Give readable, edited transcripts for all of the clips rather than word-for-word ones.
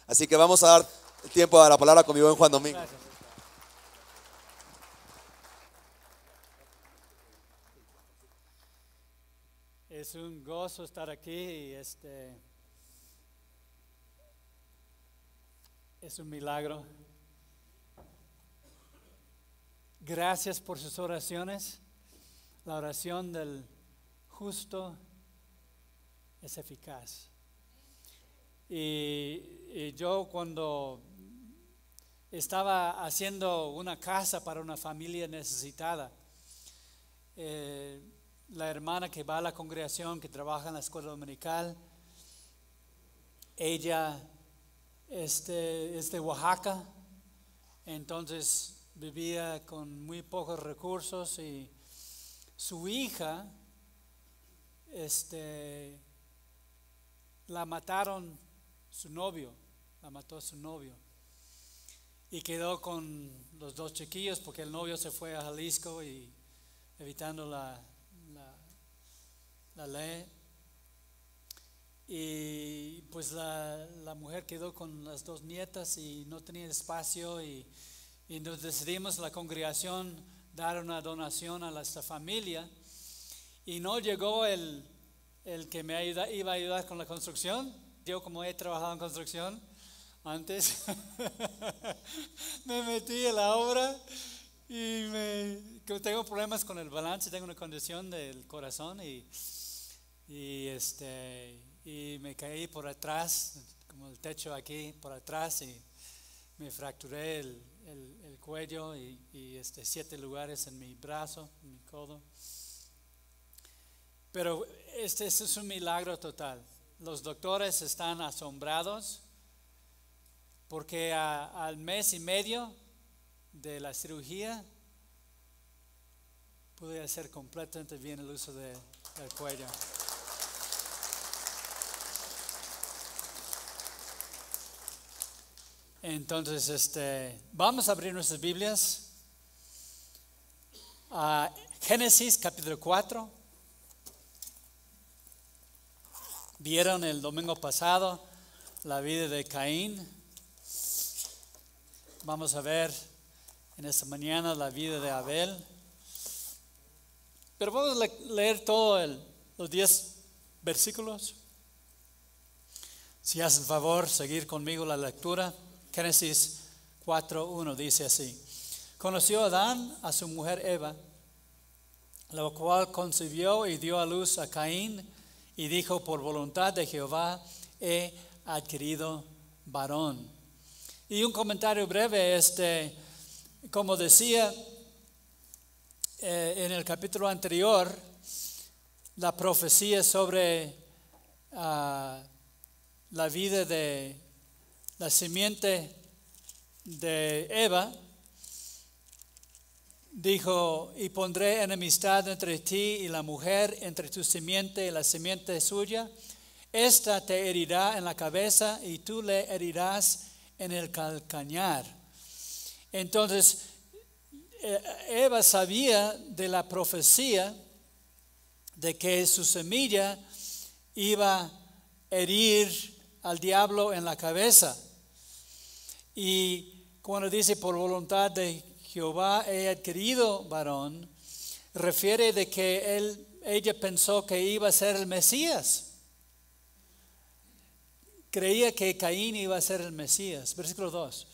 Así que vamos a dar tiempo a la palabra con mi buen Juan Domingo. Gracias. Es un gozo estar aquí y es un milagro. Gracias por sus oraciones. La oración del justo es eficaz. Y yo cuando estaba haciendo una casa para una familia necesitada, la hermana que va a la congregación, que trabaja en la escuela dominical, ella es de Oaxaca, entonces vivía con muy pocos recursos y su hija, la mataron la mató su novio y quedó con los dos chiquillos porque el novio se fue a Jalisco y evitando la ley. Y pues la mujer quedó con las dos nietas y no tenía espacio y nos decidimos la congregación dar una donación a esta familia y no llegó el que iba a ayudar con la construcción. Yo como he trabajado en construcción antes me metí en la obra y tengo problemas con el balance, tengo una condición del corazón y me caí por atrás, como el techo aquí por atrás y me fracturé el cuello y 7 lugares en mi brazo, en mi codo. Pero este es un milagro total. Los doctores están asombrados porque al mes y medio de la cirugía pude hacer completamente bien el uso del cuello. Entonces, vamos a abrir nuestras Biblias a Génesis capítulo 4. Vieron el domingo pasado la vida de Caín. Vamos a ver en esta mañana la vida de Abel. Pero vamos a leer todos los 10 versículos. Si hacen favor, seguir conmigo la lectura. Génesis 4:1 dice así: Conoció Adán a su mujer Eva, la cual concibió y dio a luz a Caín, y dijo: por voluntad de Jehová he adquirido varón. Y un comentario breve, como decía en el capítulo anterior, la profecía sobre la vida de la simiente de Eva, dijo: y pondré enemistad entre ti y la mujer, entre tu simiente y la simiente suya. Esta te herirá en la cabeza y tú le herirás en el calcañar. Entonces, Eva sabía de la profecía de que su semilla iba a herir al diablo en la cabeza. Y cuando dice por voluntad de Jehová he adquirido varón, refiere de que ella pensó que iba a ser el Mesías. Creía que Caín iba a ser el Mesías. Versículo 2.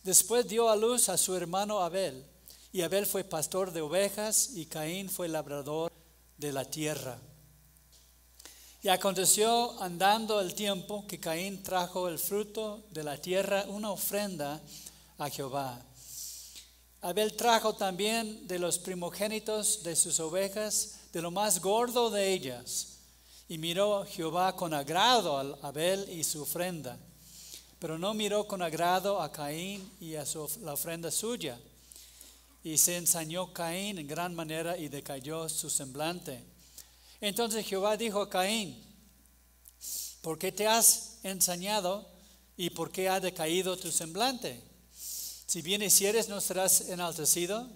Después dio a luz a su hermano Abel, y Abel fue pastor de ovejas, y Caín fue labrador de la tierra. Y aconteció andando el tiempo que Caín trajo el fruto de la tierra, una ofrenda a Jehová. Abel trajo también de los primogénitos de sus ovejas, de lo más gordo de ellas. Y miró Jehová con agrado a Abel y su ofrenda, pero no miró con agrado a Caín y a la ofrenda suya. Y se ensañó Caín en gran manera y decayó su semblante. Entonces Jehová dijo a Caín: ¿por qué te has ensañado y por qué ha decaído tu semblante? Si bien hicieres, no serás enaltecido.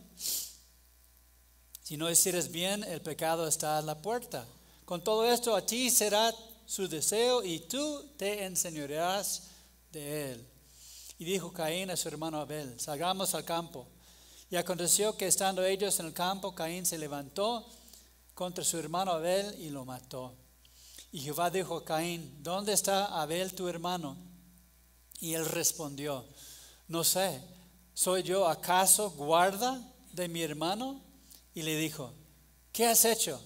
Si no hicieres bien, el pecado está a la puerta. Con todo esto a ti será su deseo y tú te enseñorearás de él. Y dijo Caín a su hermano Abel: salgamos al campo. Y aconteció que estando ellos en el campo, Caín se levantó contra su hermano Abel y lo mató. Y Jehová dijo a Caín: ¿dónde está Abel tu hermano? Y él respondió: no sé, ¿soy yo acaso guarda de mi hermano? Y le dijo: ¿qué has hecho?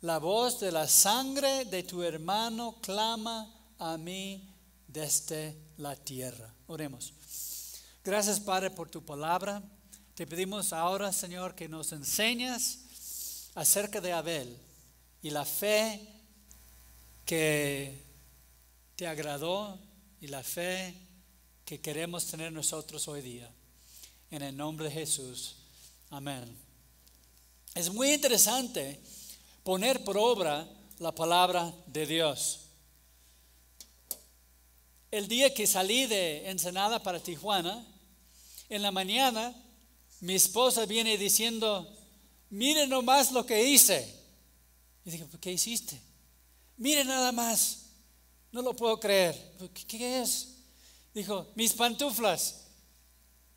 La voz de la sangre de tu hermano clama a mí desde la tierra. Oremos. Gracias, Padre, por tu palabra. Te pedimos ahora, Señor, que nos enseñes acerca de Abel y la fe que te agradó y la fe que queremos tener nosotros hoy día. En el nombre de Jesús. Amén. Es muy interesante poner por obra la palabra de Dios. El día que salí de Ensenada para Tijuana, en la mañana, mi esposa viene diciendo: mire nomás lo que hice. Y dije: ¿qué hiciste? Mire nada más, no lo puedo creer. ¿Qué es? Dijo: mis pantuflas.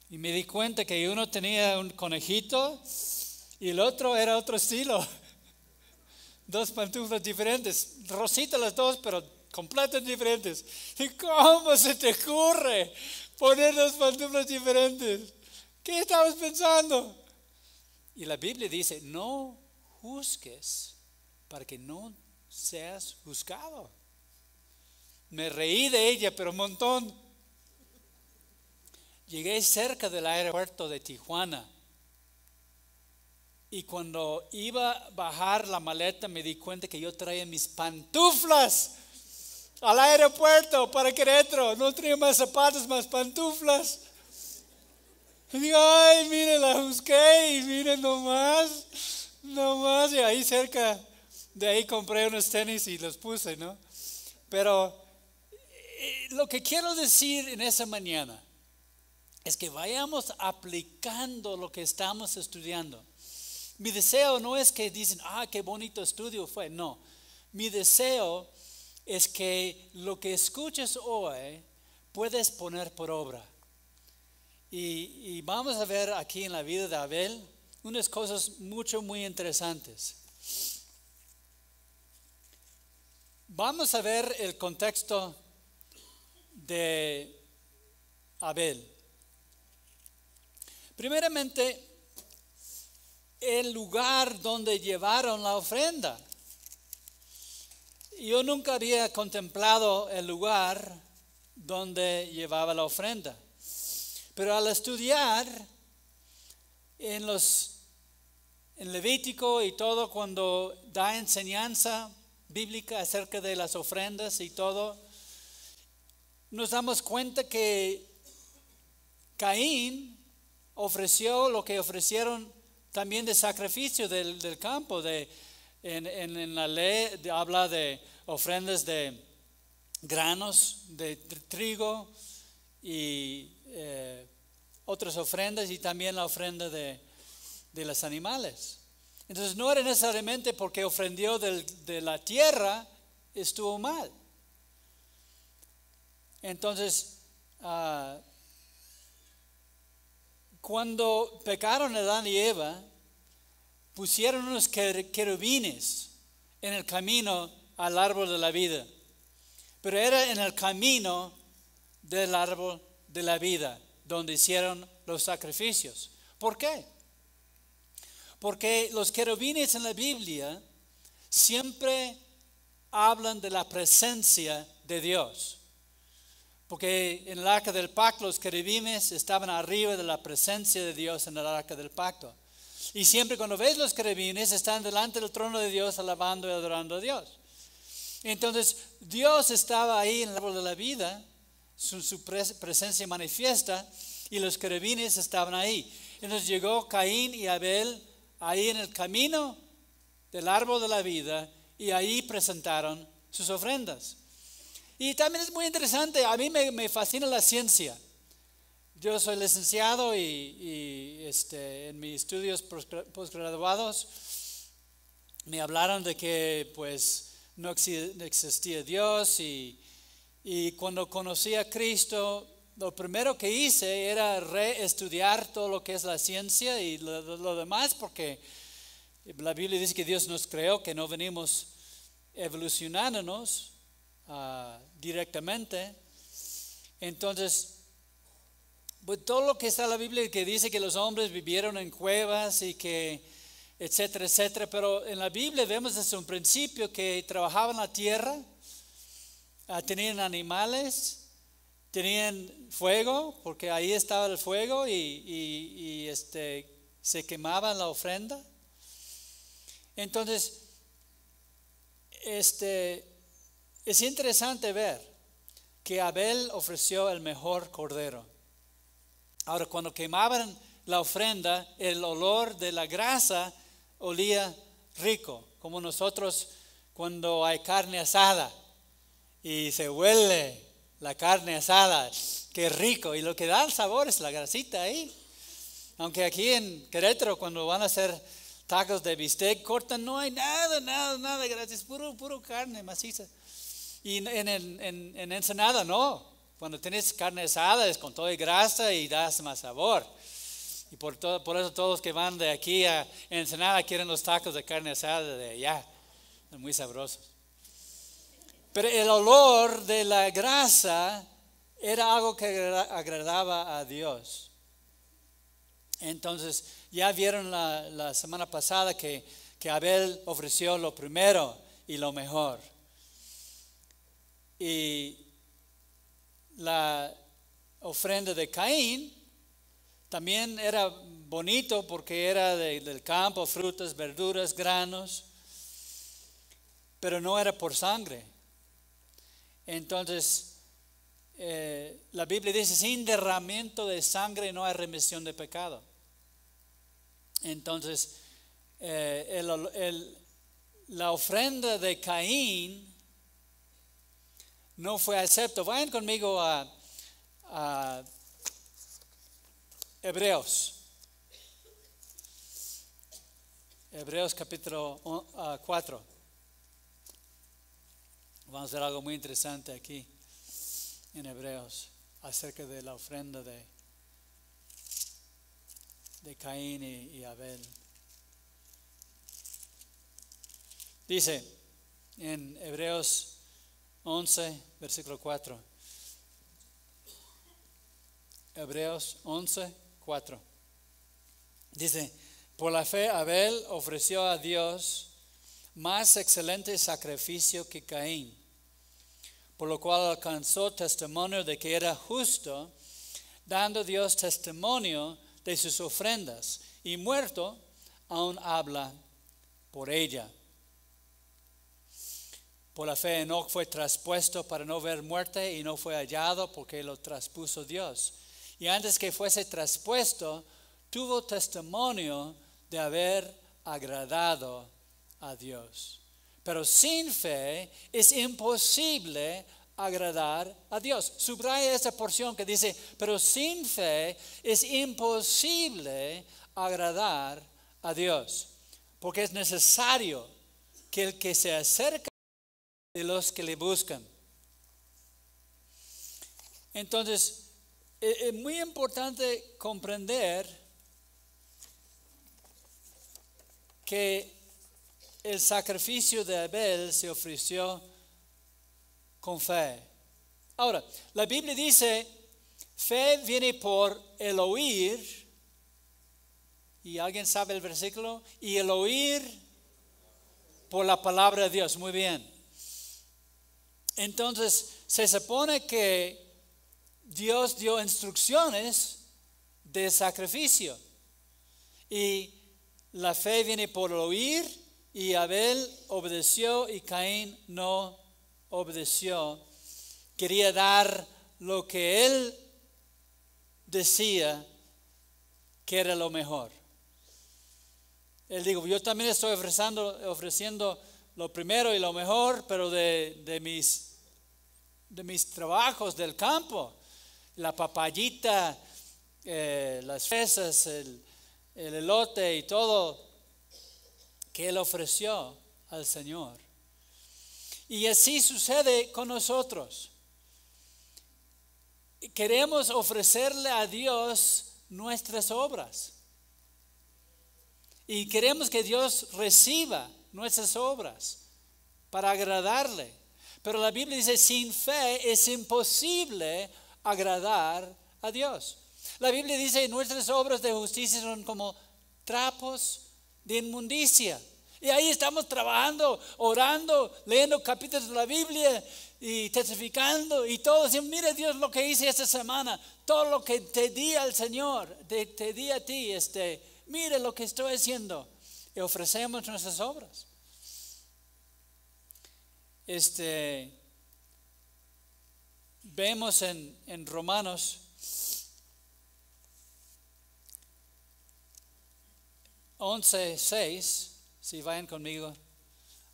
Y me di cuenta que uno tenía un conejito y el otro era otro estilo. Dos pantuflas diferentes, rositas las dos, pero completamente diferentes. ¿Y cómo se te ocurre poner dos pantuflas diferentes? ¿Qué estabas pensando? Y la Biblia dice: no juzgues para que no seas juzgado. Me reí de ella, pero un montón. Llegué cerca del aeropuerto de Tijuana y cuando iba a bajar la maleta me di cuenta que yo traía mis pantuflas al aeropuerto para Querétaro. No tenía más zapatos, más pantuflas. Y digo: ay, miren, la busqué y miren nomás. Y ahí cerca de ahí compré unos tenis y los puse, ¿no? Pero lo que quiero decir en esa mañana es que vayamos aplicando lo que estamos estudiando. Mi deseo no es que dicen: qué bonito estudio fue. No, mi deseo es que lo que escuches hoy puedes poner por obra. Y vamos a ver aquí en la vida de Abel unas cosas muy interesantes. Vamos a ver el contexto de Abel. Primeramente, el lugar donde llevaron la ofrenda. Yo nunca había contemplado el lugar donde llevaba la ofrenda. Pero al estudiar en Levítico y todo, cuando da enseñanza bíblica acerca de las ofrendas y todo, nos damos cuenta que Caín ofreció lo que ofrecieron también de sacrificio del campo. En la ley habla de ofrendas de granos, de trigo y otras ofrendas, y también la ofrenda de los animales. Entonces no era necesariamente porque ofrendió de la tierra estuvo mal. Entonces cuando pecaron Adán y Eva, pusieron unos querubines en el camino al árbol de la vida. Pero era en el camino del árbol de la vida donde hicieron los sacrificios. ¿Por qué? Porque los querubines en la Biblia siempre hablan de la presencia de Dios. Porque en el arca del pacto los querubines estaban arriba de la presencia de Dios en el arca del pacto. Y siempre cuando ves los querubines están delante del trono de Dios alabando y adorando a Dios. Entonces Dios estaba ahí en el árbol de la vida, su presencia manifiesta, y los querubines estaban ahí. Entonces llegó Caín y Abel ahí en el camino del árbol de la vida y ahí presentaron sus ofrendas. Y también es muy interesante, a mí me fascina la ciencia. Yo soy licenciado y en mis estudios postgraduados me hablaron de que pues no existía Dios y Y cuando conocí a Cristo, lo primero que hice era reestudiar todo lo que es la ciencia y lo demás, porque la Biblia dice que Dios nos creó, que no venimos evolucionándonos directamente. Entonces, pues todo lo que está en la Biblia que dice que los hombres vivieron en cuevas y que etcétera, etcétera, pero en la Biblia vemos desde un principio que trabajaban la tierra, tenían animales, tenían fuego, porque ahí estaba el fuego y se quemaba la ofrenda. Entonces, es interesante ver que Abel ofreció el mejor cordero. Ahora, cuando quemaban la ofrenda, el olor de la grasa olía rico, como nosotros cuando hay carne asada y se huele la carne asada, qué rico, y lo que da el sabor es la grasita ahí. Aunque aquí en Querétaro, cuando van a hacer tacos de bistec, cortan, no hay nada de grasa, es puro carne maciza. Y en Ensenada no, cuando tienes carne asada es con toda grasa y das más sabor. Y por eso todos que van de aquí a Ensenada quieren los tacos de carne asada de allá, son muy sabrosos. Pero el olor de la grasa era algo que agradaba a Dios. Entonces, ya vieron la semana pasada que Abel ofreció lo primero y lo mejor. Y la ofrenda de Caín también era bonito porque era del campo, frutas, verduras, granos, pero no era por sangre. Entonces, la Biblia dice, sin derramamiento de sangre no hay remisión de pecado. Entonces, la ofrenda de Caín no fue acepto. Vayan conmigo a Hebreos. Hebreos capítulo 4. Vamos a ver algo muy interesante aquí en Hebreos acerca de la ofrenda de Caín y Abel. Dice en Hebreos 11, versículo 4. Hebreos 11, 4. Dice, por la fe Abel ofreció a Dios más excelente sacrificio que Caín, por lo cual alcanzó testimonio de que era justo, dando Dios testimonio de sus ofrendas, y muerto aún habla por ella. Por la fe Enoc fue traspuesto para no ver muerte y no fue hallado porque lo traspuso Dios. Y antes que fuese traspuesto, tuvo testimonio de haber agradado a Dios. Pero sin fe es imposible agradar a Dios. Subraya esa porción que dice, pero sin fe es imposible agradar a Dios. Porque es necesario que el que se acerca de los que le buscan. Entonces, es muy importante comprender que el sacrificio de Abel se ofreció con fe. Ahora, la Biblia dice, fe viene por el oír, y alguien sabe el versículo, y el oír por la palabra de Dios. Muy bien. Entonces, se supone que Dios dio instrucciones de sacrificio. Y la fe viene por oír, y Abel obedeció y Caín no obedeció. Quería dar lo que él decía que era lo mejor. Él dijo, yo también estoy ofreciendo lo primero y lo mejor, pero de mis trabajos del campo, la papayita, las fresas, el elote y todo que él ofreció al Señor. Y así sucede con nosotros. queremos ofrecerle a Dios nuestras obras. Y queremos que Dios reciba nuestras obras para agradarle. Pero la Biblia dice, sin fe es imposible agradar a Dios. La Biblia dice, nuestras obras de justicia son como trapos de inmundicia. Y ahí estamos trabajando, orando, leyendo capítulos de la Biblia y testificando y todo. Diciendo, mira Dios lo que hice esta semana, todo lo que te di al Señor, te di a ti, mire lo que estoy haciendo. Y ofrecemos nuestras obras. Vemos en Romanos 11:6, si vayan conmigo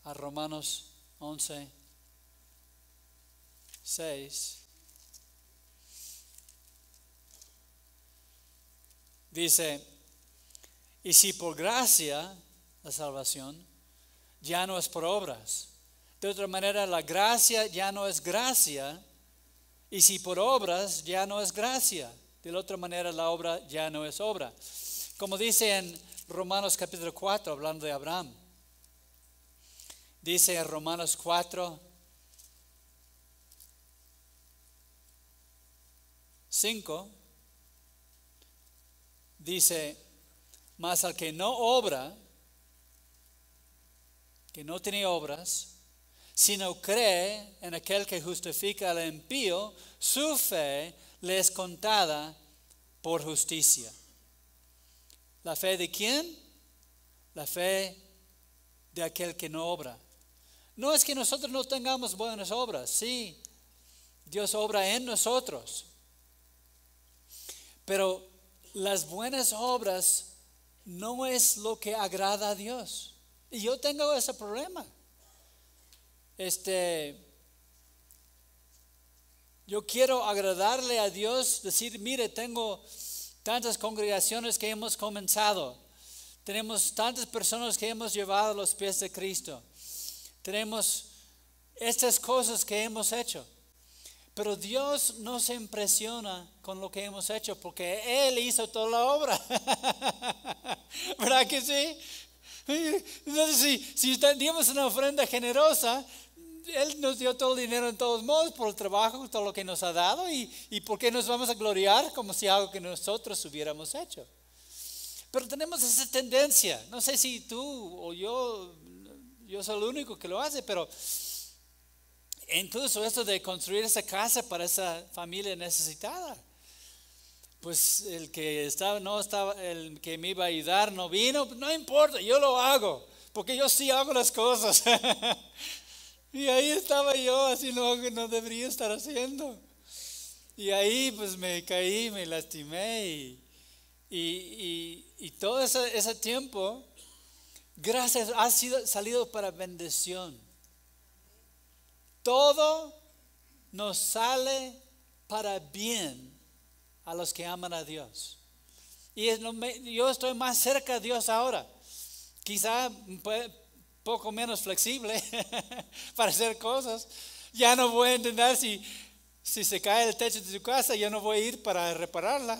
a Romanos 11:6, dice, y si por gracia la salvación ya no es por obras. De otra manera, la gracia ya no es gracia, y si por obras ya no es gracia. De la otra manera, la obra ya no es obra. Como dice en Romanos capítulo 4, hablando de Abraham. Dice en Romanos 4:5, dice, mas al que no obra, que no tiene obras, sino cree en aquel que justifica al impío, su fe le es contada por justicia. ¿La fe de quién? La fe de aquel que no obra. No es que nosotros no tengamos buenas obras, sí, Dios obra en nosotros. Pero las buenas obras no es lo que agrada a Dios. Y yo tengo ese problema. Yo quiero agradarle a Dios, decir, mire, tengo tantas congregaciones que hemos comenzado. Tenemos tantas personas que hemos llevado a los pies de Cristo. Tenemos estas cosas que hemos hecho. Pero Dios no se impresiona con lo que hemos hecho porque Él hizo toda la obra. ¿Verdad que sí? Entonces, si dimos una ofrenda generosa, Él nos dio todo el dinero en todos modos por el trabajo, todo lo que nos ha dado. ¿Y por qué nos vamos a gloriar como si algo que nosotros hubiéramos hecho? Pero tenemos esa tendencia. No sé si tú o yo soy el único que lo hace, pero incluso esto de construir esa casa para esa familia necesitada. Pues el que el que me iba a ayudar no vino, no importa, yo lo hago, porque yo sí hago las cosas. Y ahí estaba yo haciendo algo que no debería estar haciendo. Y ahí pues me caí, me lastimé y todo ese tiempo, gracias, ha salido para bendición. Todo nos sale para bien a los que aman a Dios. Y yo estoy más cerca de Dios ahora. Quizá poco menos flexible para hacer cosas. Ya no voy a entender si se cae el techo de tu casa, yo no voy a ir para repararla.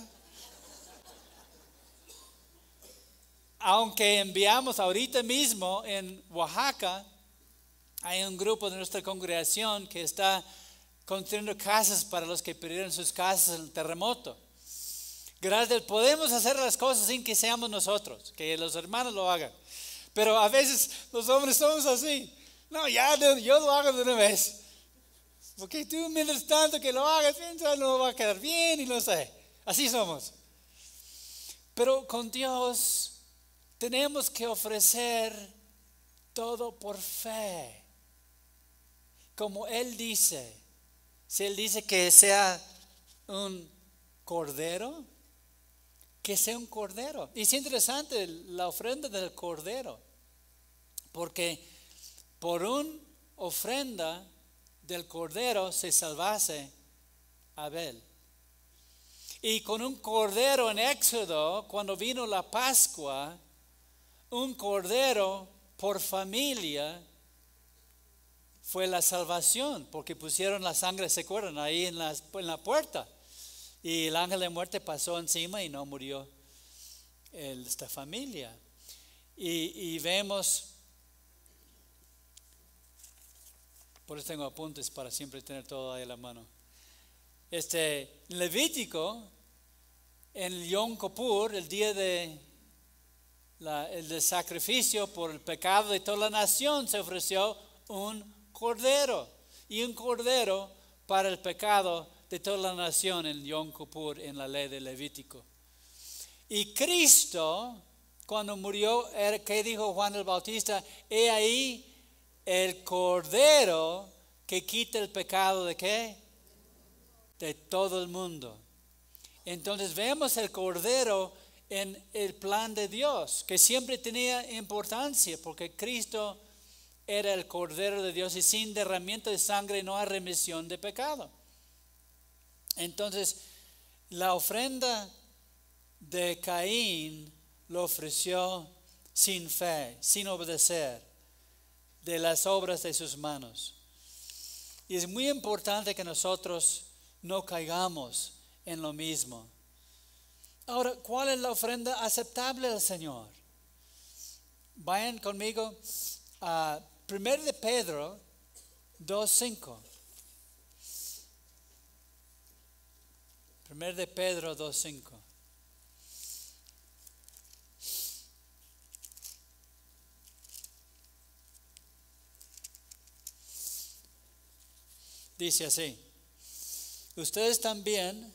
Aunque enviamos ahorita mismo en Oaxaca, hay un grupo de nuestra congregación que está construyendo casas para los que perdieron sus casas en el terremoto. Gracias, podemos hacer las cosas sin que seamos nosotros, que los hermanos lo hagan. Pero a veces los hombres somos así. No, yo lo hago de una vez. Porque tú mientras tanto que lo hagas, no va a quedar bien y no sé. Así somos. Pero con Dios tenemos que ofrecer todo por fe. Como Él dice. Si Él dice que sea un cordero, que sea un cordero. Y es interesante la ofrenda del cordero, porque por una ofrenda del cordero se salvase Abel. Y con un cordero en Éxodo, cuando vino la Pascua, un cordero por familia fue la salvación, porque pusieron la sangre, ¿se acuerdan? Ahí en la puerta. Y el ángel de muerte pasó encima y no murió esta familia. Y vemos, por eso tengo apuntes para siempre tener todo ahí a la mano. Levítico, en el Yom Kippur, el día del sacrificio por el pecado de toda la nación, se ofreció un cordero. Y un cordero para el pecado de toda la nación en Yom Kippur, en la ley de Levítico. Y Cristo, cuando murió, ¿qué dijo Juan el Bautista? He ahí el cordero que quita el pecado ¿de qué? De todo el mundo. Entonces vemos el cordero en el plan de Dios, que siempre tenía importancia, porque Cristo era el cordero de Dios y sin derramamiento de sangre no hay remisión de pecado. Entonces, la ofrenda de Caín lo ofreció sin fe, sin obedecer, de las obras de sus manos. Y es muy importante que nosotros no caigamos en lo mismo. Ahora, ¿cuál es la ofrenda aceptable al Señor? Vayan conmigo a 1 de Pedro 2:5. 1 de Pedro 2:5. Dice así: ustedes también,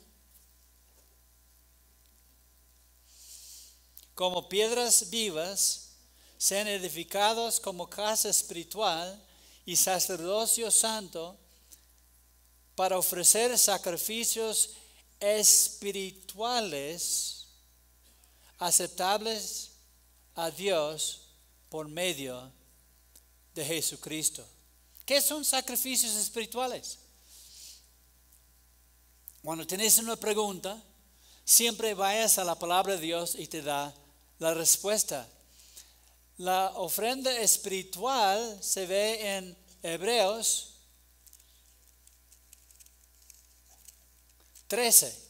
como piedras vivas, sean edificados como casa espiritual y sacerdocio santo para ofrecer sacrificios espirituales aceptables a Dios por medio de Jesucristo. ¿Qué son sacrificios espirituales? Cuando tienes una pregunta, siempre vayas a la palabra de Dios y te da la respuesta. La ofrenda espiritual se ve en Hebreos 13.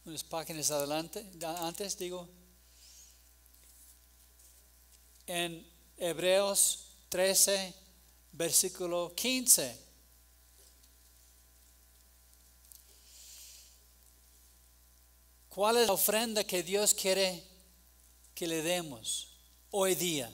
Unas páginas antes digo. En Hebreos 13, versículo 15. ¿Cuál es la ofrenda que Dios quiere que le demos hoy día?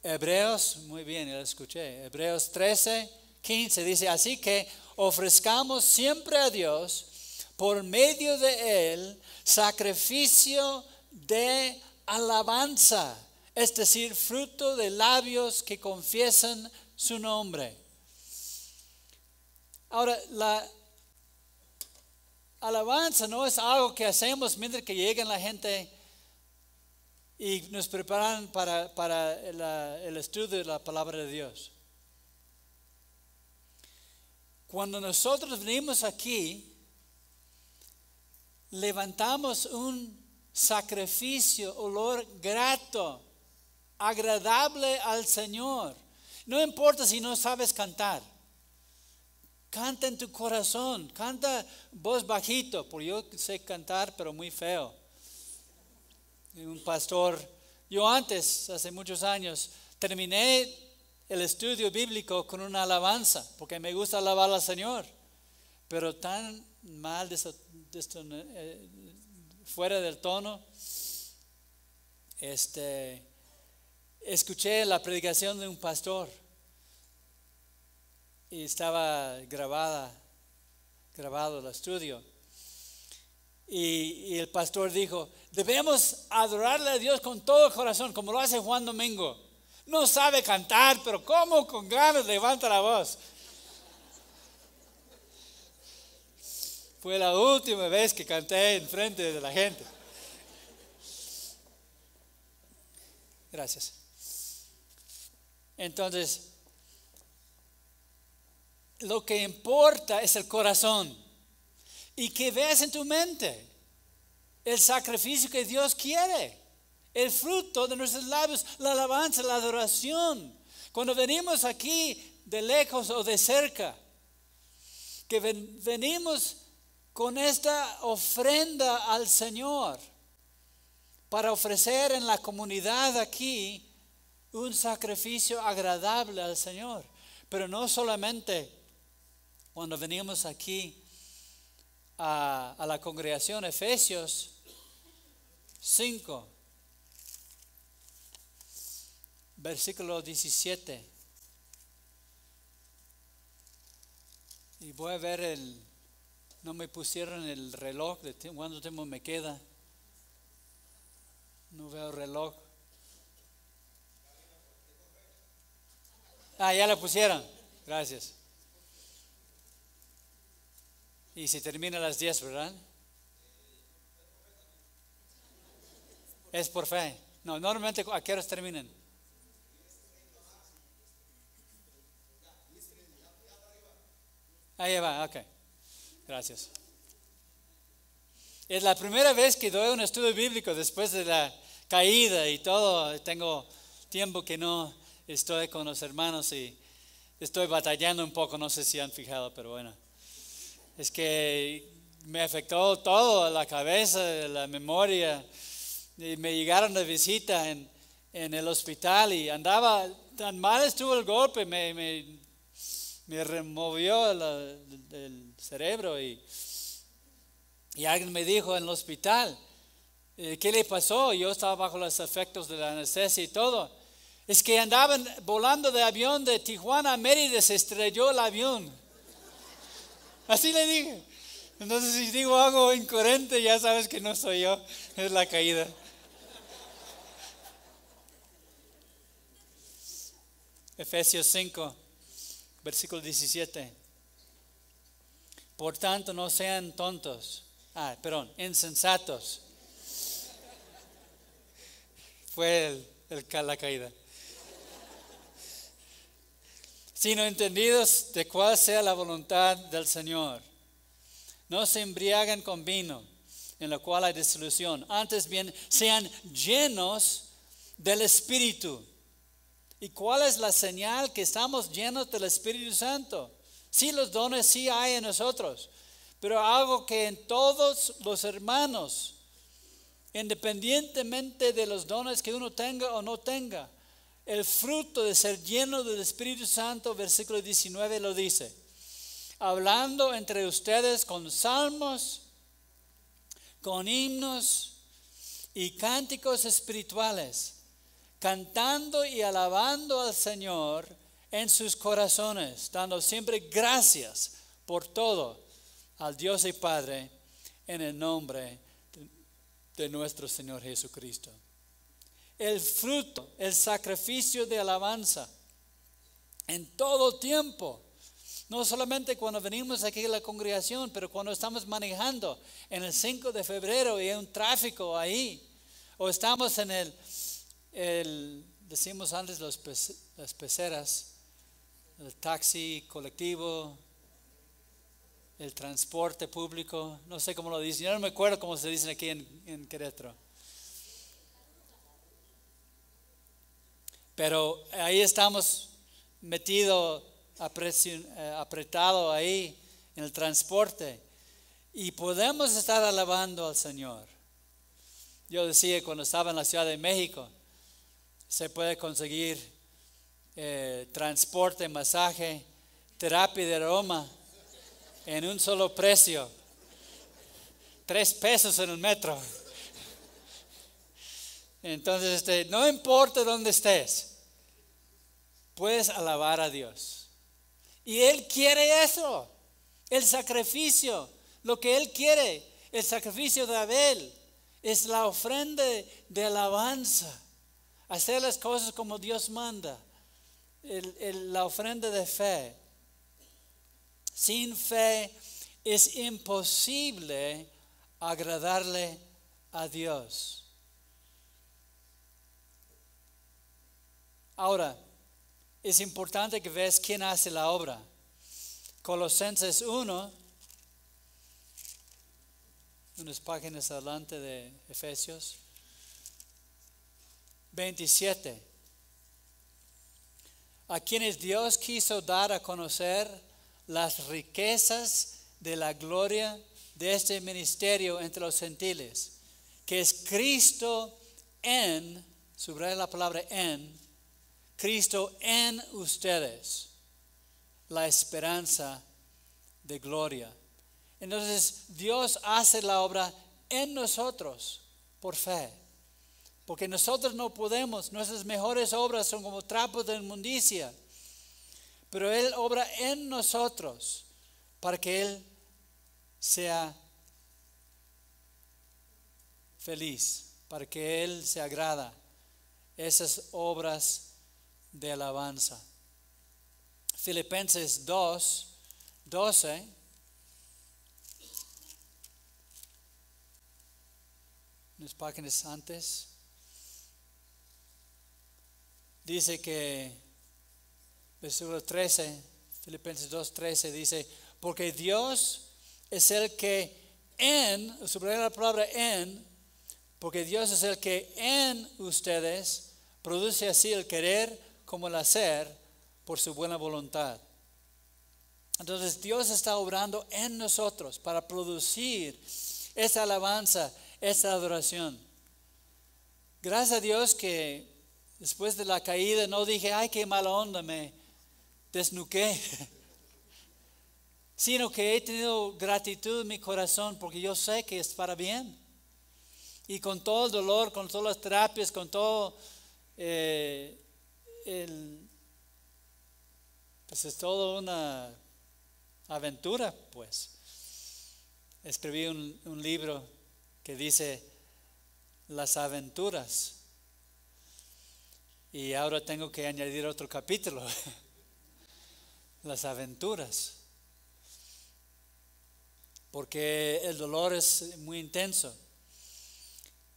Hebreos, muy bien, ya lo escuché. Hebreos 13, 15 dice: así que ofrezcamos siempre a Dios, por medio de Él, sacrificio de alabanza, es decir, fruto de labios que confiesan su nombre. Ahora, la alabanza no es algo que hacemos mientras que llegan la gente y nos preparan para el estudio de la palabra de Dios. Cuando nosotros venimos aquí, levantamos un sacrificio, olor grato, agradable al Señor. No importa si no sabes cantar. Canta en tu corazón, canta voz bajito, porque yo sé cantar, pero muy feo. Un pastor, yo antes, hace muchos años, terminé el estudio bíblico con una alabanza, porque me gusta alabar al Señor, pero tan mal, fuera del tono. Escuché la predicación de un pastor y estaba grabado el estudio. Y el pastor dijo: debemos adorarle a Dios con todo el corazón, como lo hace Juan Domingo. No sabe cantar, pero como con ganas levanta la voz. Fue la última vez que canté en frente de la gente. Gracias. Entonces, lo que importa es el corazón. Y que veas en tu mente el sacrificio que Dios quiere. El fruto de nuestros labios, la alabanza, la adoración. Cuando venimos aquí de lejos o de cerca, que venimos con esta ofrenda al Señor para ofrecer en la comunidad aquí un sacrificio agradable al Señor. Pero no solamente cuando venimos aquí a la congregación. Efesios 5, versículo 17. Y voy a ver no me pusieron el reloj de cuánto tiempo me queda. No veo el reloj. Ya lo pusieron. Gracias. Y se termina a las 10, ¿verdad? Es por fe. No, normalmente ¿a qué horas terminan? Ahí va, ok. Gracias. Es la primera vez que doy un estudio bíblico después de la caída y todo. Tengo tiempo que no estoy con los hermanos y estoy batallando un poco. No sé si han fijado, pero bueno. Es que me afectó todo, la cabeza, la memoria. Y me llegaron de visita en el hospital y andaba, tan mal estuvo el golpe, me removió el cerebro y alguien me dijo en el hospital, ¿qué le pasó? Yo estaba bajo los efectos de la anestesia y todo. Es que andaban volando de avión de Tijuana a Mérida, se estrelló el avión. Así le dije. Entonces si digo algo incoherente, ya sabes que no soy yo, es la caída. Efesios 5, versículo 17. Por tanto, no sean tontos. Insensatos. Fue la caída. Sino entendidos de cuál sea la voluntad del Señor. No se embriaguen con vino, en lo cual hay disolución. Antes bien, sean llenos del Espíritu. ¿Y cuál es la señal que estamos llenos del Espíritu Santo? Sí, los dones sí hay en nosotros, pero algo que en todos los hermanos, independientemente de los dones que uno tenga o no tenga, el fruto de ser lleno del Espíritu Santo, versículo 19 lo dice, hablando entre ustedes con salmos, con himnos y cánticos espirituales, cantando y alabando al Señor en sus corazones, dando siempre gracias por todo al Dios y Padre en el nombre de nuestro Señor Jesucristo. El fruto, el sacrificio de alabanza en todo tiempo, no solamente cuando venimos aquí a la congregación, pero cuando estamos manejando en el 5 de febrero y hay un tráfico ahí, o estamos en decimos antes las peceras, el taxi colectivo, el transporte público, no sé cómo lo dicen, yo no me acuerdo cómo se dicen aquí en Querétaro. Pero ahí estamos metidos, apretados ahí en el transporte y podemos estar alabando al Señor. Yo decía cuando estaba en la Ciudad de México, se puede conseguir transporte, masaje, terapia de aroma en un solo precio, 3 pesos en el metro. Entonces, no importa dónde estés, puedes alabar a Dios. Y Él quiere eso, el sacrificio, lo que Él quiere, el sacrificio de Abel, es la ofrenda de alabanza. Hacer las cosas como Dios manda, la ofrenda de fe. Sin fe es imposible agradarle a Dios. Ahora, es importante que veas quién hace la obra. Colosenses 1, unas páginas adelante de Efesios 27. A quienes Dios quiso dar a conocer las riquezas de la gloria de este ministerio entre los gentiles, que es Cristo en, subraya la palabra en, Cristo en ustedes, la esperanza de gloria. Entonces Dios hace la obra en nosotros por fe, porque nosotros no podemos, nuestras mejores obras son como trapos de inmundicia, pero Él obra en nosotros para que Él sea feliz, para que Él se agrada esas obras de alabanza. Filipenses 2:12. Unas páginas antes. Dice que, versículo 13, Filipenses 2:13 dice, porque Dios es el que subraya la palabra en, porque Dios es el que en ustedes produce así el querer como el hacer por su buena voluntad. Entonces Dios está obrando en nosotros para producir esa alabanza, esa adoración. Gracias a Dios que después de la caída no dije, ay, qué mala onda, me desnuqué. Sino que he tenido gratitud en mi corazón porque yo sé que es para bien. Y con todo el dolor, con todas las terapias, con todo pues es todo una aventura, pues. Escribí un libro que dice Las aventuras. Y ahora tengo que añadir otro capítulo. Las aventuras. Porque el dolor es muy intenso.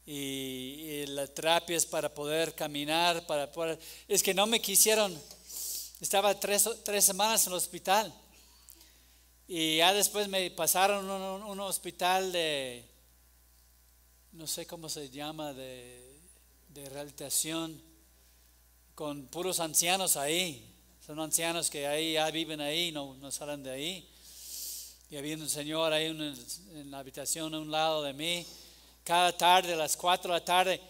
Y la terapia es para poder caminar, para poder... Es que no me quisieron. Estaba tres semanas en el hospital. Y ya después me pasaron a un hospital de, no sé cómo se llama, de rehabilitación, con puros ancianos ahí. Son ancianos que ahí ya viven ahí, no salen de ahí. Y había un señor ahí en la habitación a un lado de mí. Cada tarde, a las 4 de la tarde,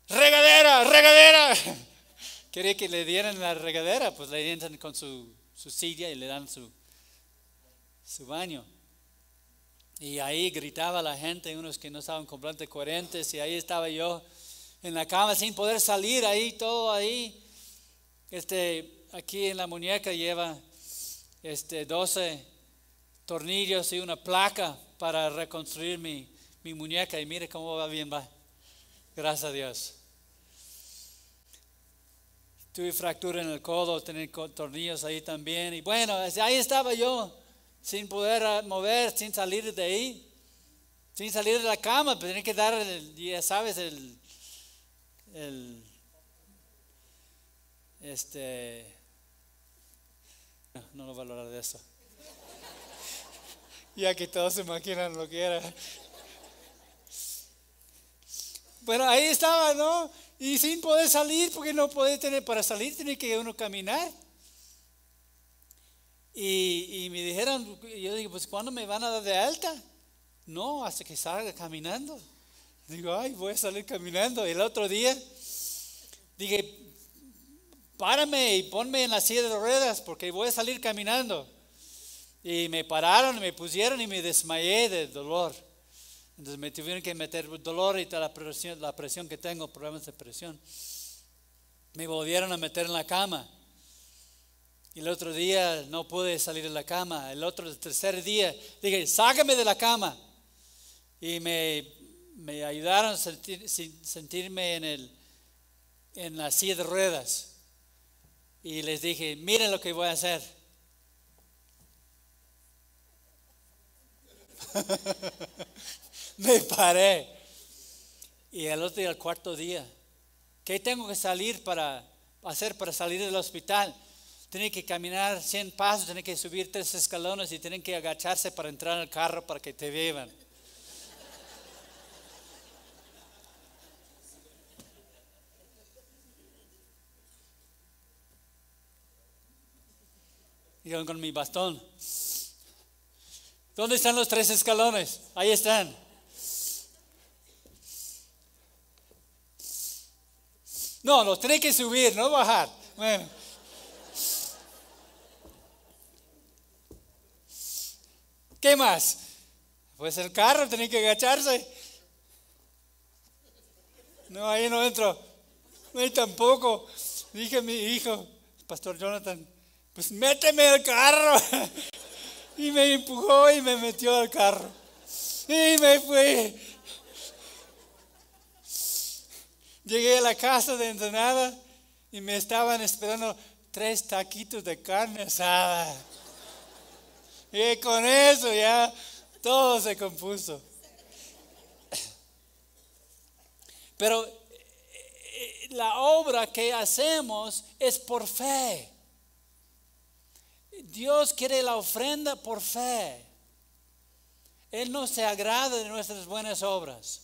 ¡regadera, regadera! Quería que le dieran la regadera, pues le entran con su silla y le dan su baño. Y ahí gritaba la gente, unos que no estaban completamente coherentes, y ahí estaba yo en la cama sin poder salir, ahí todo ahí. Aquí en la muñeca lleva 12 tornillos y una placa para reconstruir mi muñeca, y mire cómo va bien, va. Gracias a Dios. Tuve fractura en el codo, tenía tornillos ahí también, y bueno, ahí estaba yo, sin poder mover, sin salir de ahí, sin salir de la cama, pero tenía que dar, ya sabes, no voy a hablar de eso. Ya que todos se imaginan lo que era. Bueno, ahí estaba, ¿no? Y sin poder salir, porque no podía para salir tenía que uno caminar. Y me dijeron, yo digo, pues ¿cuándo me van a dar de alta? No, hasta que salga caminando. Digo, ay, voy a salir caminando. El otro día dije, párame y ponme en la silla de ruedas porque voy a salir caminando. Y me pararon, me pusieron y me desmayé de dolor. Entonces me tuvieron que meter dolor y toda la presión que tengo, problemas de presión. Me volvieron a meter en la cama. Y el otro día no pude salir de la cama. El tercer día dije, sácame de la cama. Y me ayudaron a sentirme en la silla de ruedas. Y les dije, miren lo que voy a hacer. Me paré. Y el otro día, el cuarto día, ¿qué tengo que salir para salir del hospital? Tienen que caminar 100 pasos, tienen que subir 3 escalones y tienen que agacharse para entrar al carro para que te lleven. Y con mi bastón. ¿Dónde están los 3 escalones? Ahí están. No, los tiene que subir, no bajar. Bueno. ¿Qué más? Pues el carro tiene que agacharse. No, ahí no entro. Ahí tampoco. Dije a mi hijo, Pastor Jonathan, pues méteme al carro. Y me empujó y me metió al carro. Y me fui. Llegué a la casa de Ensenada y me estaban esperando 3 taquitos de carne asada. Y con eso ya todo se compuso. Pero la obra que hacemos es por fe. Dios quiere la ofrenda por fe. Él no se agrada de nuestras buenas obras.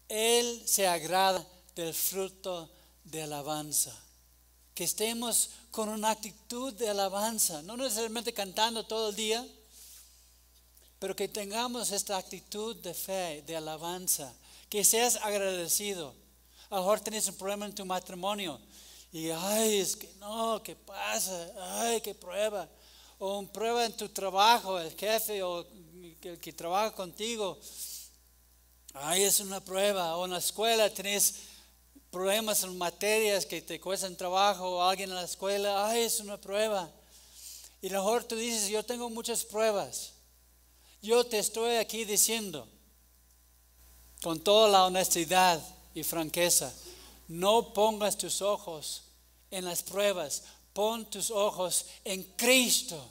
Él se agrada del fruto de alabanza. Que estemos con una actitud de alabanza, no necesariamente cantando todo el día, pero que tengamos esta actitud de fe, de alabanza, que seas agradecido. A lo mejor tienes un problema en tu matrimonio y ay, es que no, ¿qué pasa? Ay, qué prueba. O un prueba en tu trabajo, el jefe o el que trabaja contigo. Ay, es una prueba. O en la escuela tienes problemas en materias que te cuestan trabajo, o alguien en la escuela, ay, es una prueba. Y a lo mejor tú dices, yo tengo muchas pruebas. Yo te estoy aquí diciendo, con toda la honestidad y franqueza, no pongas tus ojos en las pruebas, pon tus ojos en Cristo.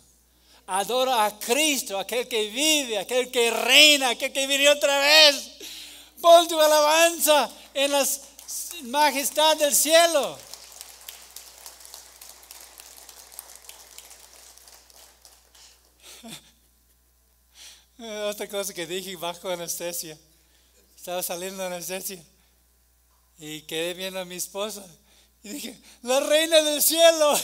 Adora a Cristo, aquel que vive, aquel que reina, aquel que viene otra vez. Pon tu alabanza en la majestad del cielo. Otra cosa que dije bajo anestesia. Estaba saliendo de anestesia y quedé viendo a mi esposa y dije, la reina del cielo.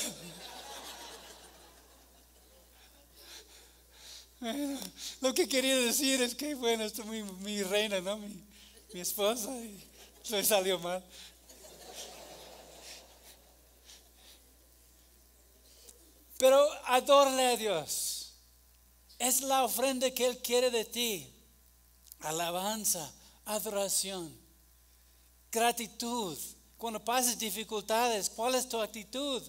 Lo que quería decir es que bueno, esto es mi reina, ¿no? Mi esposa, y le salió mal. Pero adórale a Dios. Es la ofrenda que Él quiere de ti. Alabanza, adoración, gratitud. Cuando pases dificultades, ¿cuál es tu actitud?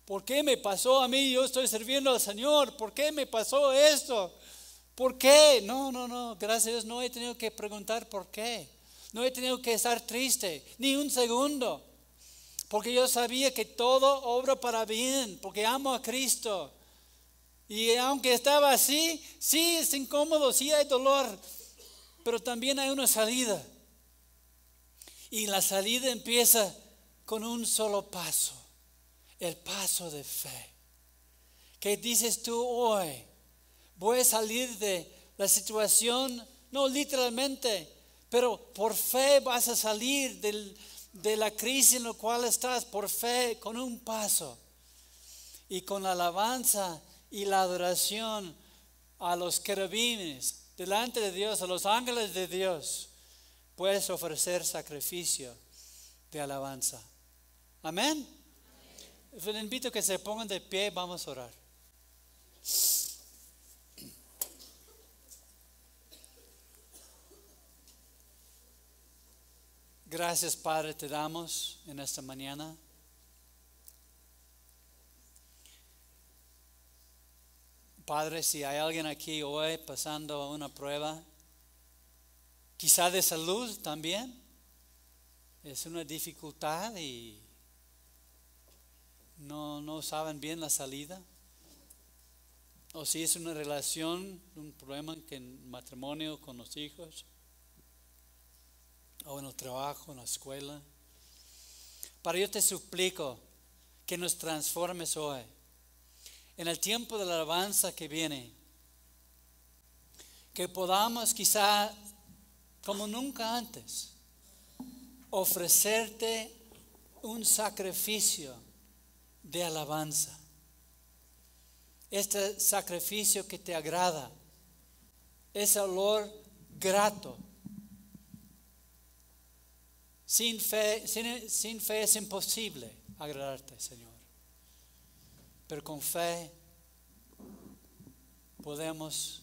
¿Por qué me pasó a mí? Yo estoy sirviendo al Señor. ¿Por qué me pasó esto? ¿Por qué? No. Gracias a Dios no he tenido que preguntar por qué. No he tenido que estar triste ni un segundo. Porque yo sabía que todo obra para bien. Porque amo a Cristo. Y aunque estaba así, sí es incómodo, sí hay dolor. Pero también hay una salida. Y la salida empieza con un solo paso. El paso de fe. ¿Qué dices tú hoy? Voy a salir de la situación, no literalmente, pero por fe vas a salir de la crisis en la cual estás, por fe, con un paso. Y con la alabanza y la adoración a los querubines, delante de Dios, a los ángeles de Dios, puedes ofrecer sacrificio de alabanza. Amén. Les invito a que se pongan de pie, vamos a orar. Gracias, Padre, te damos en esta mañana. Padre, si hay alguien aquí hoy pasando una prueba, quizá de salud también, es una dificultad y no saben bien la salida. O si es una relación, un problema en matrimonio con los hijos, o en el trabajo, en la escuela. Padre, yo te suplico que nos transformes hoy. En el tiempo de la alabanza que viene, que podamos quizá como nunca antes ofrecerte un sacrificio de alabanza. este sacrificio que te agrada, ese olor grato. Sin fe es imposible agradarte, Señor. Pero con fe podemos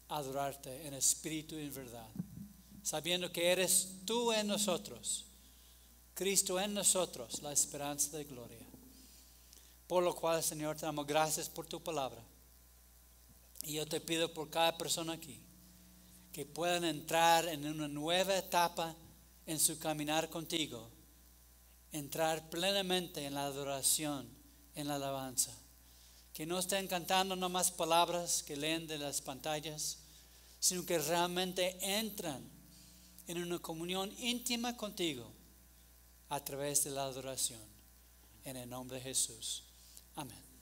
adorarte en espíritu y en verdad, sabiendo que eres tú en nosotros, Cristo en nosotros, la esperanza de gloria. Por lo cual, Señor, te damos gracias por tu palabra. Y yo te pido por cada persona aquí, que puedan entrar en una nueva etapa en su caminar contigo, entrar plenamente en la adoración, en la alabanza. Que no estén cantando nomás palabras que leen de las pantallas, sino que realmente entran en una comunión íntima contigo a través de la adoración. En el nombre de Jesús. Amén.